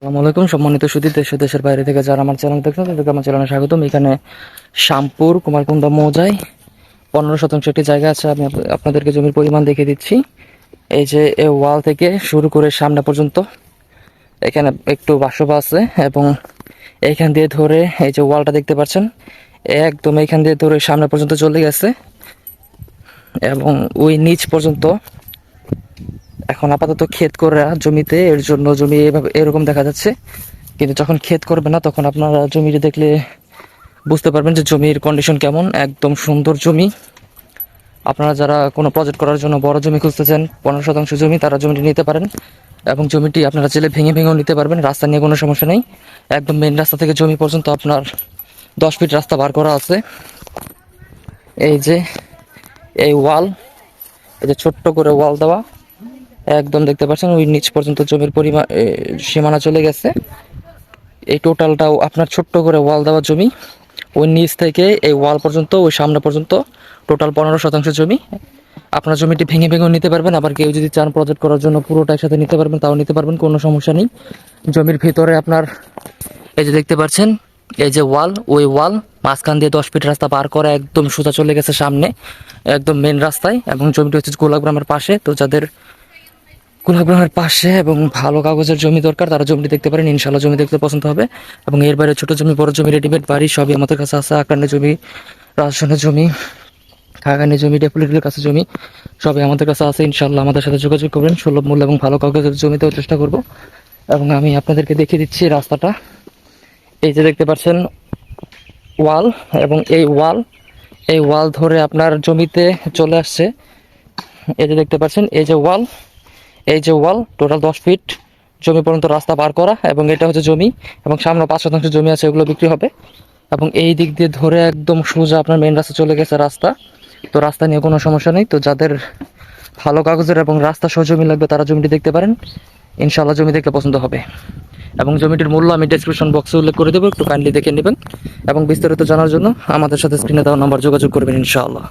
আসসালামু আলাইকুম সম্মানিত সুধী দেশ ও দেশের বাইরে থেকে যারা আমার চ্যানেল দেখছেন তাদেরকে আমার চ্যানেলে স্বাগতম। এখানে শ্যামপুর কুমারকুন্ডা মৌজায় 15% একটি জায়গা আছে। আমি আপনাদেরকে জমির পরিমাণ দেখিয়ে দিচ্ছি। এই যে এই ওয়াল থেকে শুরু করে সামনে পর্যন্ত এখানে একটু বাসবা আছে এবং এইখান দিয়ে ধরে এই যে ওয়ালটা দেখতে পাচ্ছেন একদম এইখান দিয়ে ধরে সামনে পর্যন্ত চলে গেছে এবং ওই নিচ পর্যন্ত। এখন আপাতত ক্ষেত করা জমিতে, এর জন্য জমি এভাবে এরকম দেখা যাচ্ছে, কিন্তু যখন ক্ষেত করবে না তখন আপনারা জমিটি দেখলে বুঝতে পারবেন যে জমির কন্ডিশন কেমন। একদম সুন্দর জমি। আপনারা যারা কোনো প্রজেক্ট করার জন্য বড় জমি খুঁজতেছেন 15% জমি, তারা জমিটি নিতে পারেন এবং জমিটি আপনারা চাইলে ভেঙে ভেঙেও নিতে পারবেন। রাস্তা নিয়ে কোনো সমস্যা নেই। একদম মেন রাস্তা থেকে জমি পর্যন্ত আপনার 10 ফিট রাস্তা বার করা আছে। এই যে এই ওয়াল, এই যে ছোট্ট করে ওয়াল দেওয়া, একদম দেখতে পাচ্ছেন ওই নিচ পর্যন্ত জমির পরিমাণ সীমানা চলে গেছে। এই টোটালটাও আপনার ছোট্ট করে ওয়াল দেওয়া জমি। ওই নিচ থেকে এই ওয়াল পর্যন্ত, ওই সামনে পর্যন্ত টোটাল 15% জমি। আপনার জমিটি ভেঙে ভেঙেও নিতে পারবেন, আবার কেউ যদি চান প্রজেক্ট করার জন্য পুরোটা একসাথে নিতে পারবেন, তাও নিতে পারবেন, কোনো সমস্যা নেই। জমির ভিতরে আপনার এই যে দেখতে পাচ্ছেন এই যে ওয়াল, ওই ওয়াল মাঝখান দিয়ে 10 ফিট রাস্তা পার করে একদম সোজা চলে গেছে সামনে একদম মেন রাস্তায়। এবং জমিটি হচ্ছে গোলাপগ্রামের পাশে। তো যাদের গোলাপগ্রামের পাশে এবং ভালো কাগজের জমি দরকার তারা জমিটি দেখতে পারেন, ইনশাল্লাহ জমি দেখতে পছন্দ হবে। এবং এর বাইরে ছোট জমি, বড় জমি, রেডিমেড বাড়ি সবই আমাদের কাছে আছে। আকান্নের জমি, রাজস্থানের জমি, খাগানের জমি, ডেপুলিটির কাছে জমি সবই আমাদের কাছে আছে। ইনশাল্লাহ আমাদের সাথে যোগাযোগ করবেন। সুলভ মূল্য এবং ভালো কাগজের জমিতেও চেষ্টা করব। এবং আমি আপনাদেরকে দেখিয়ে দিচ্ছি রাস্তাটা। এই যে দেখতে পাচ্ছেন ওয়াল, এবং এই ওয়াল ধরে আপনার জমিতে চলে আসছে। এই যে দেখতে পাচ্ছেন এই যে ওয়াল, এই যে ওয়াল টোটাল 10 ফিট জমি পর্যন্ত রাস্তা পার করা, এবং এটা হচ্ছে জমি। এবং সামনে 5% জমি আছে, এগুলো বিক্রি হবে। এবং এই দিক দিয়ে ধরে একদম সোজা আপনার মেন রাস্তা চলে গেছে রাস্তা। তো রাস্তা নিয়ে কোনো সমস্যা নেই। তো যাদের ভালো কাগজের এবং রাস্তা সহ জমি লাগবে তারা জমিটি দেখতে পারেন, ইনশাল্লাহ জমি দেখলে পছন্দ হবে। এবং জমিটির মূল্য আমি ডেসক্রিপশন বক্সে উল্লেখ করে দেবো, একটু কাইন্ডলি দেখে নেবেন। এবং বিস্তারিত জানার জন্য আমাদের সাথে স্ক্রিনে দেওয়া নাম্বার যোগাযোগ করবেন ইনশাআল্লাহ।